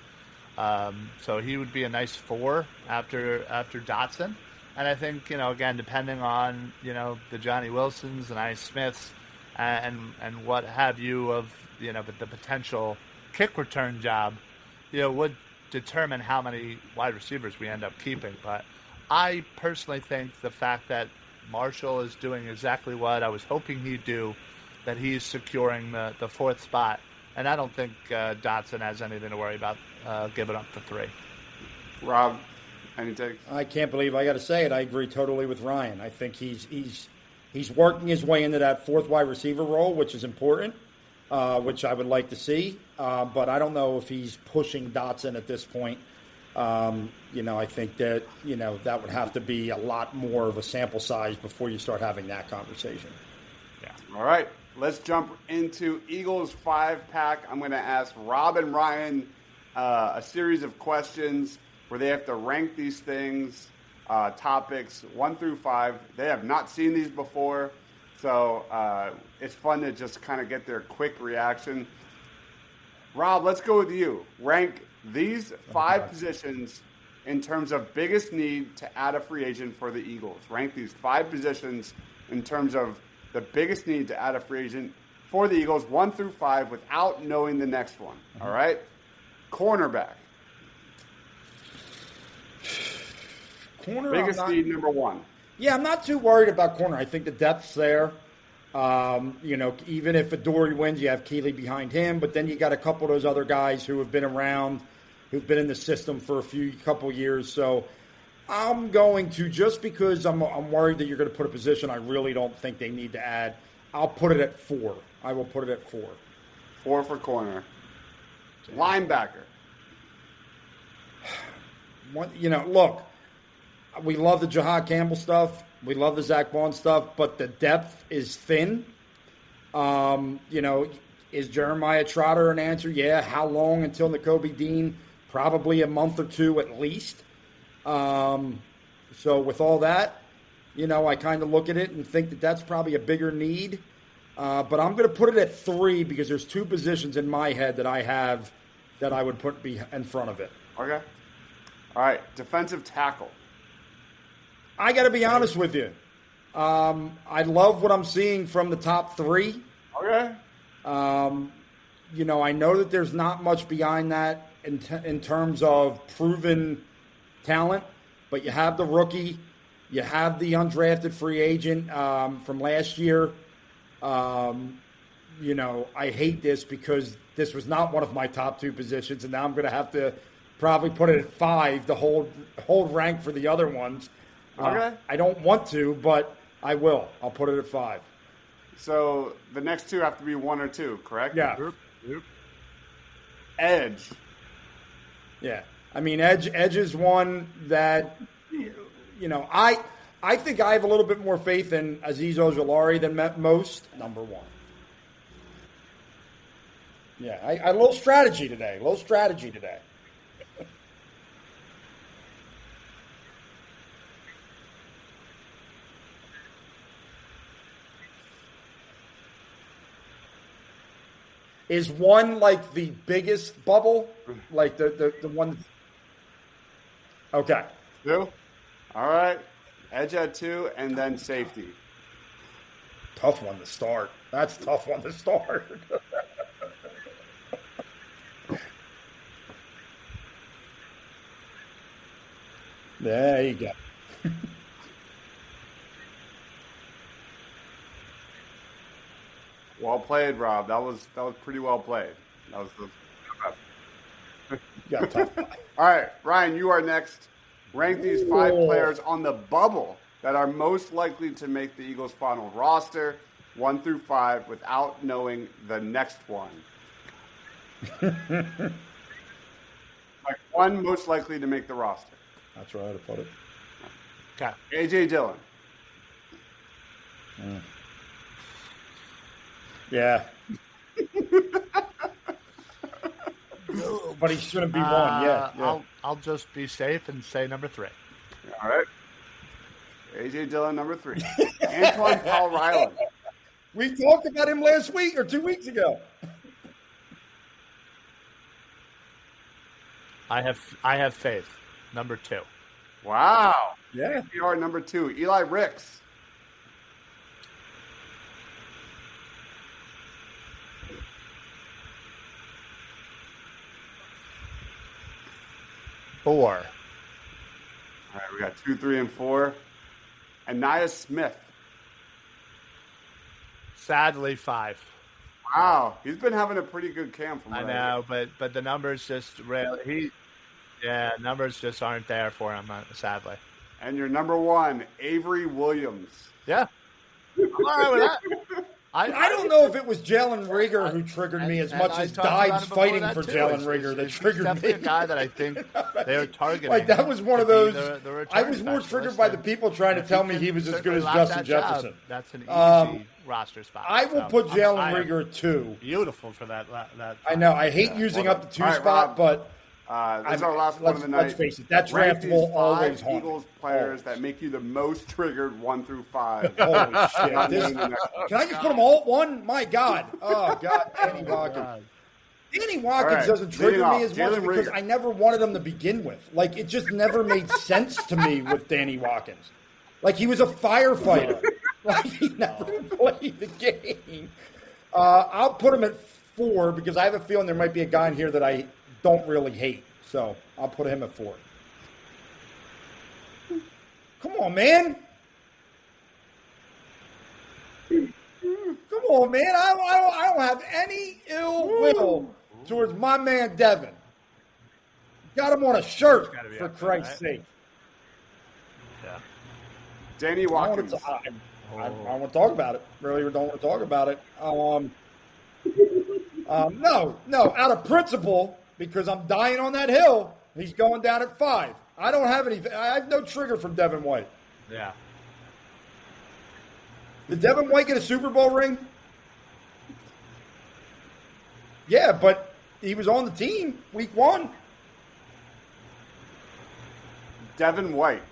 so he would be a nice 4 after Dotson. And I think again, depending on the Johnny Wilsons and Ice Smiths and what have you of the potential kick return job, would determine how many wide receivers we end up keeping. But I personally think the fact that Marshall is doing exactly what I was hoping he'd do, that he's securing the 4th spot, and I don't think Dotson has anything to worry about giving up the 3. Rob, any takes? I can't believe I got to say it. I agree totally with Ryan. I think he's working his way into that 4th wide receiver role, which is important. Which I would like to see, but I don't know if he's pushing Dotson at this point. I think that, that would have to be a lot more of a sample size before you start having that conversation. Yeah. All right, let's jump into Eagles 5-pack. I'm going to ask Rob and Ryan a series of questions where they have to rank these things, topics 1 through 5. They have not seen these before. So it's fun to just kind of get their quick reaction. Rob, let's go with you. Rank these 5 positions in terms of biggest need to add a free agent for the Eagles. Rank these 5 positions in terms of the biggest need to add a free agent for the Eagles, 1 through 5, without knowing the next one. Mm-hmm. All right? Cornerback. Biggest need, number 1. Yeah, I'm not too worried about corner. I think the depth's there. Even if Adoree wins, you have Keeley behind him, but then you got a couple of those other guys who have been around, who've been in the system for a couple years. So I'm going to, just because I'm worried that you're going to put a position I really don't think they need to add, I'll put it at 4. I will put it at 4. 4 for corner. Linebacker. Look, we love the Jahad Campbell stuff. We love the Zach Bond stuff, but the depth is thin. Is Jeremiah Trotter an answer? Yeah. How long until Nakobe Dean? Probably a month or 2 at least. So with all that, I kind of look at it and think that that's probably a bigger need. But I'm going to put it at 3 because there's 2 positions in my head that I have that I would put in front of it. Okay. All right. Defensive tackle. I got to be honest with you. I love what I'm seeing from the top 3. Okay. I know that there's not much behind that in terms of proven talent, but you have the rookie You have the undrafted free agent from last year. You know, I hate this because this was not one of my top 2 positions, and now I'm going to have to probably put it at 5 to hold rank for the other ones. Okay. I don't want to, but I will. I'll put it at 5. So the next 2 have to be 1 or 2, correct? Yeah. Yep. Edge. Yeah. I mean, Edge is one that, you know, I think I have a little bit more faith in Azeez Ojulari than most. Number 1. Yeah, I low strategy today. Is one like the biggest bubble? Like the one? Okay. 2? All right. Edge at 2, and then safety. Tough one to start. That's a tough one to start. There you go. Well played, Rob. That was pretty well played. That was Yeah, tough. All right, Ryan, you are next. Rank these 5 players on the bubble that are most likely to make the Eagles' final roster, 1 through 5, without knowing the next one. Like 1 most likely to make the roster. That's right to put it. Okay. A.J. Dillon. Yeah. But he shouldn't be 1. Yeah. I'll just be safe and say number 3. All right. A.J. Dillon, number 3. Antoine Paul Ryland. We talked about him last week or 2 weeks ago. I have faith. Number 2. Wow. Yeah. PR number 2. Eli Ricks. Four. All right, we got 2, 3, and 4. Aniyah Smith. Sadly, 5. Wow, he's been having a pretty good camp. From I know, but the numbers just really numbers just aren't there for him, sadly. And your number 1, Avery Williams. Yeah, I'm all right with that. I don't know if it was Jalen Reagor who triggered me as much as Dives fighting for Jalen Reagor that triggered me. Definitely a guy that I think they were targeting. Like that was one of those. The I was more triggered by the people trying to tell me he was as good as Justin Jefferson. That's an easy roster spot. I will put Jalen Reagor at 2. Beautiful for that. I know. I hate using up the 2 spot, Rob, but. This is our last one of the night. Let's face it, that draft will always haunt Eagles players that make you the most triggered 1 through 5. Holy shit. Can I just put them all at 1? My God. Oh, God. Danny Watkins. Danny Watkins doesn't trigger me as much because I never wanted him to begin with. Like, it just never made sense to me with Danny Watkins. Like, he was a firefighter. Like, he never played the game. I'll put him at 4 because I have a feeling there might be a guy in here that I don't really hate. So I'll put him at 4. Come on, man. Come on, man. I don't have any ill will towards my man Devin. Got him on a shirt, for Christ's sake. Yeah. Danny Watkins. I don't want to talk about it. Really don't want to talk about it. No. Out of principle, because I'm dying on that hill, he's going down at 5. I don't have any. I have no trigger from Devin White. Yeah. Did Devin White get a Super Bowl ring? Yeah, but he was on the team week 1. Devin White.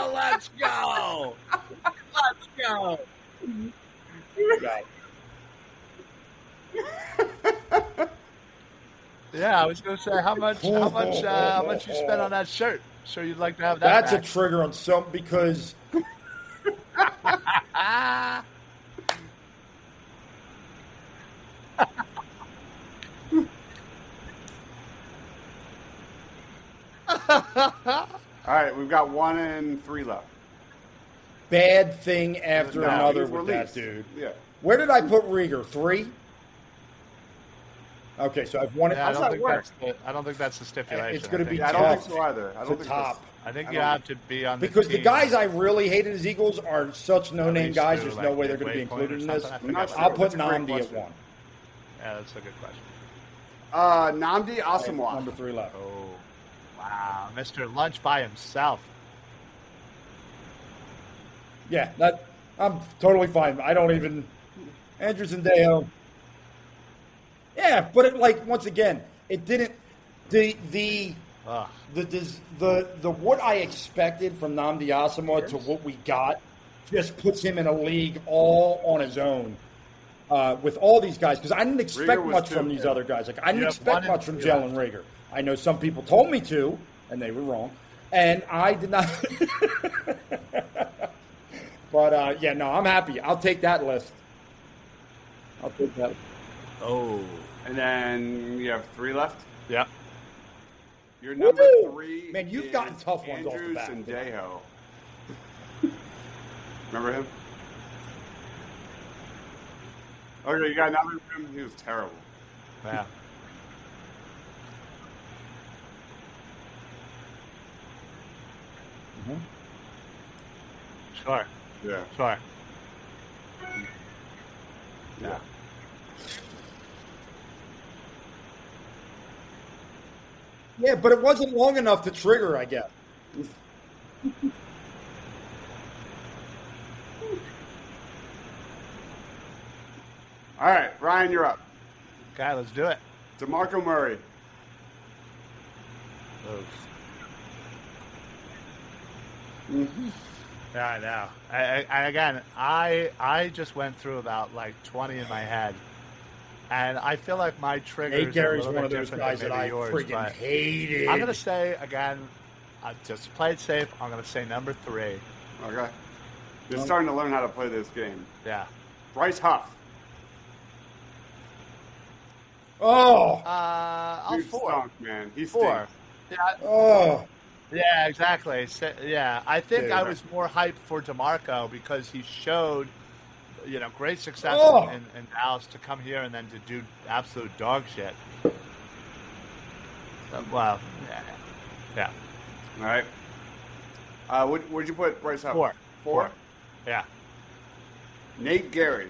Let's go. Let's go. Yeah, I was going to say how much you spent on that shirt. Sure, you'd like to have that. That's back. a trigger on some because. All right, we've got 1 and 3 left. Bad thing after No, another he's with released. that dude. Yeah. Where did I put Rieger? 3? Okay, so I've won it. Yeah, I don't think that's the stipulation. It's going to be I tough. don't think so either. I don't to think top. I think you have to be on the Because team. the guys I really hated as Eagles are such no-name least guys. through, There's no like, way they're going to be midway point included in or this. something. I think I'll that's put a great Namdi at question. 1. Yeah, that's a good question. Namdi Asamoah. Number 3 left. Oh, wow. Mr. Lunch by himself. Yeah, I'm totally fine. I don't even Andrew Sendejo. Yeah, but it, like once again, it didn't the what I expected from Namdi Asamoah to what we got just puts him in a league all on his own with all these guys because I didn't expect much from these other guys. Like I didn't expect much from Jalen Reagor. I know some people told me to, and they were wrong, and I did not. But, yeah, no, I'm happy. I'll take that list. I'll take that. Oh. And then you have 3 left? Yep. Your number Woo! 3 Man, you've is gotten tough ones off the Andrew bat. Sendejo. Remember him? Okay, you got another him? He was terrible. Yeah. Mm-hmm. Sure. Yeah. Sure. Yeah. Yeah, but it wasn't long enough to trigger, I guess. All right, Ryan, you're up. Okay, let's do it. DeMarco Murray. Mm-hmm. Yeah, I know. Again, I just went through about like 20 in my head, and I feel like my triggers Nate Gary's are a one little of those different guys than that maybe I yours, friggin' but hated. I'm gonna say again, I just play it safe. I'm gonna say number 3. Okay. You're starting to learn how to play this game. Yeah. Bryce Huff. Oh. I'll Dude 4. stunk, man. He 4. stinks. Yeah. Oh. Yeah, exactly. Yeah, I think Dude, I was more hyped for DeMarco because he showed, great success Oh. in Dallas to come here and then to do absolute dog shit. Well, yeah. All right. Where'd you put Bryce Huff? 4. 4? Yeah. Nate Gary.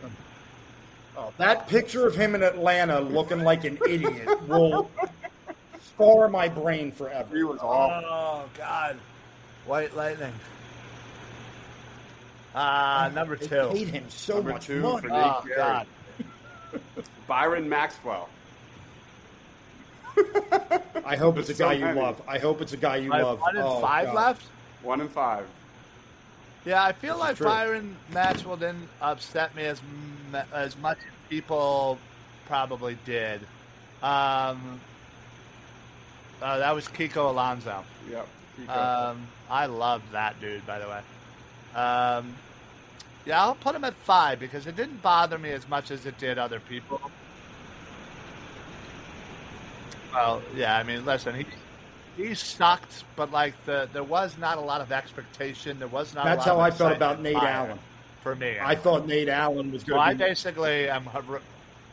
Oh, that picture of him in Atlanta looking like an idiot will scar my brain forever. He was awful. Oh, God. White Lightning. Number 2. I hate him so Number much 2 money. for Nate Oh, Gary. God. Byron Maxwell. I hope it's a There's so guy you many. love. I hope it's a guy you I have love. 1 and Oh, 5 God. left? 1 and 5. Yeah, I feel This is like true. Byron Maxwell didn't upset me as much as people probably did. That was Kiko Alonso. Yep. Kiko. I loved that dude, by the way. Yeah, I'll put him at 5 because it didn't bother me as much as it did other people. Well, yeah, I mean, listen, he sucked, but like there was not a lot of expectation. There was not. That's a lot how of I felt excitement about Nate prior Allen. For me, I thought Nate Allen was So going I to be. basically am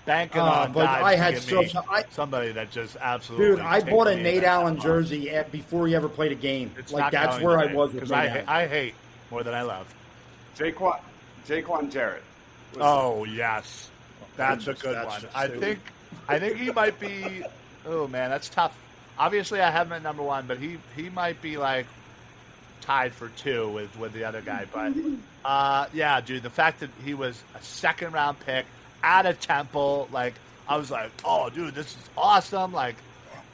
banking on but guys I to had give such me I- somebody that just absolutely. Dude, I takes bought a me Nate in Allen that jersey before he ever played a game. It's Like not that's going where to I be, was with because Nate Allen. I hate more than I love. Jaquan Jarrett. Oh yes, that's a good That's one. just I stupid. think he might be. Oh man, that's tough. Obviously, I have him at number 1, but he might be like tied for 2 with the other guy. But yeah, dude, the fact that he was a 2nd round pick at a Temple, like I was like, oh, dude, this is awesome. Like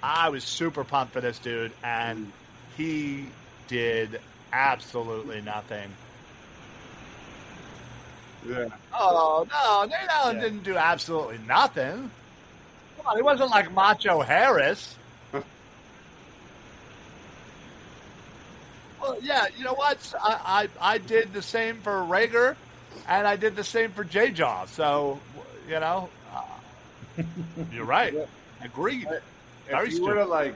I was super pumped for this dude, and he did absolutely nothing. Yeah. Oh, no, Nate Allen didn't do absolutely nothing. Come on, he wasn't like Macho Harris. Well, yeah, you know what? I did the same for Reagor, and I did the same for J-Jaw. So, you're right. Agreed. if you were to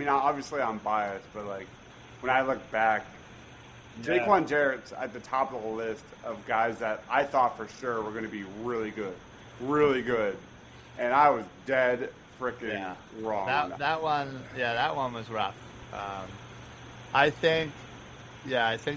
obviously I'm biased, but when I look back, Jaquan Jarrett's at the top of the list of guys that I thought for sure were going to be really good, and I was dead freaking wrong. That one was rough. I think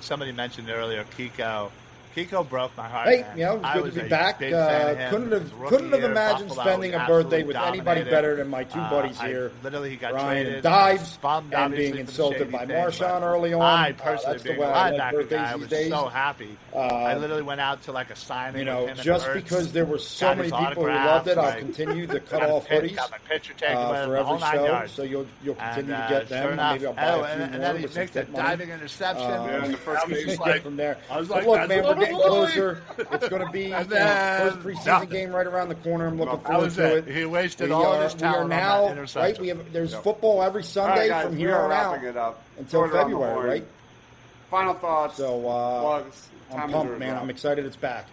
somebody mentioned earlier Kiko. Kiko broke my heart. Hey, man. It was good to be back. Couldn't have imagined spending a birthday with anybody better than my two buddies here. Literally, he got Ryan traded. and Dives, Bummed, and being insulted by Marshawn early on. I personally, that's being the way a I like linebacker birthdays guy, I these was days. so happy. I literally went out to a signing. with him Just at Hertz, because there were so got many his people who autograph, loved it, I'll continue to cut off hoodies got my picture taken with him, for the every whole 9 show. yards. So you'll continue to Sure get them. enough. Maybe I'll buy a few and more then he with some makes that tip money. diving interception. in the first game, Get from there. I was So like, look, that's man, we're what getting I'm doing. closer. It's going to be first preseason game right around the corner. I'm looking forward to it. He wasted all of his talent We are on now that interception. right. There's football every Sunday guys, from we here are on out wrapping it up. until Quarter on the February, horn. right? Final thoughts. So plugs. I'm pumped, man. I'm excited it's back.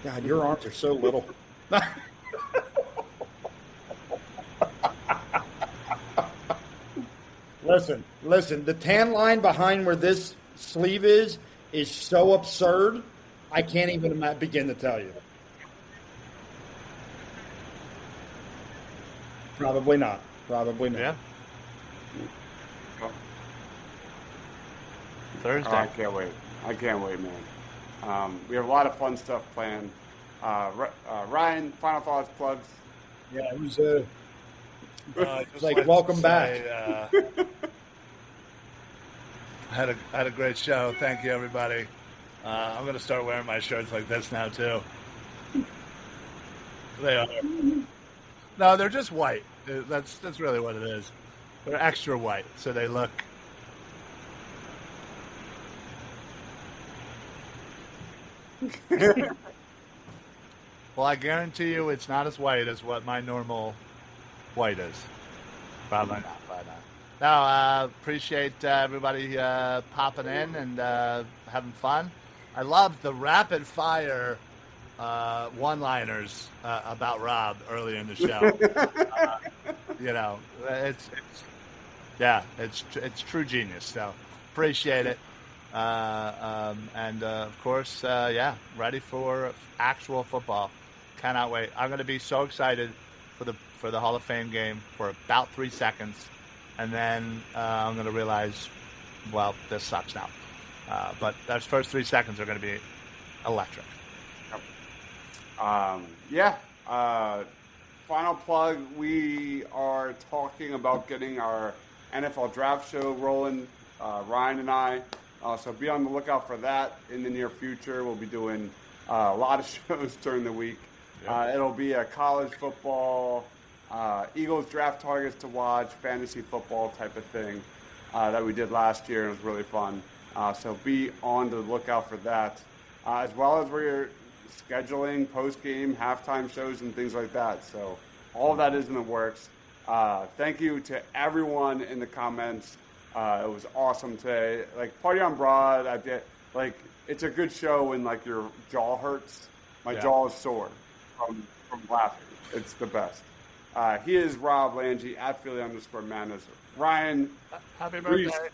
God, your arms are so little. Listen. The tan line behind where this sleeve is so absurd. I can't even begin to tell you. Probably not. Yeah. Thursday. Oh, I can't wait, man. We have a lot of fun stuff planned. Ryan, final thoughts, plugs. Yeah, it was welcome back. Had a great show. Thank you, everybody. I'm going to start wearing my shirts like this now too. They are. No, they're just white. That's really what it is. They're extra white, so they look. Well, I guarantee you it's not as white as what my normal white is. Probably not. No, appreciate everybody popping in and having fun. I love the rapid fire one-liners about Rob early in the show. It's true genius. So appreciate it. And of course, ready for actual football. Cannot wait. I'm going to be so excited for the Hall of Fame game for about 3 seconds, and then I'm going to realize, well, this sucks now. But those first 3 seconds are going to be electric. Final plug, we are talking about getting our NFL draft show rolling, Ryan and I. So be on the lookout for that in the near future. We'll be doing a lot of shows during the week. It'll be a college football, Eagles draft targets to watch, fantasy football type of thing that we did last year, and it was really fun. So be on the lookout for that, as well as we're scheduling post-game, halftime shows, and things like that. So all of that is in the works. Thank you to everyone in the comments. It was awesome today. Party on Broad, it's a good show when your jaw hurts. My jaw is sore from laughing. It's the best. He is Rob Lange at Philly_Madness. Ryan, happy birthday.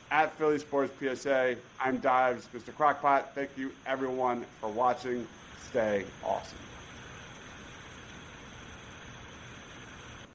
At Philly Sports PSA. I'm Dives, Mr. Crockpot. Thank you everyone for watching. Stay awesome.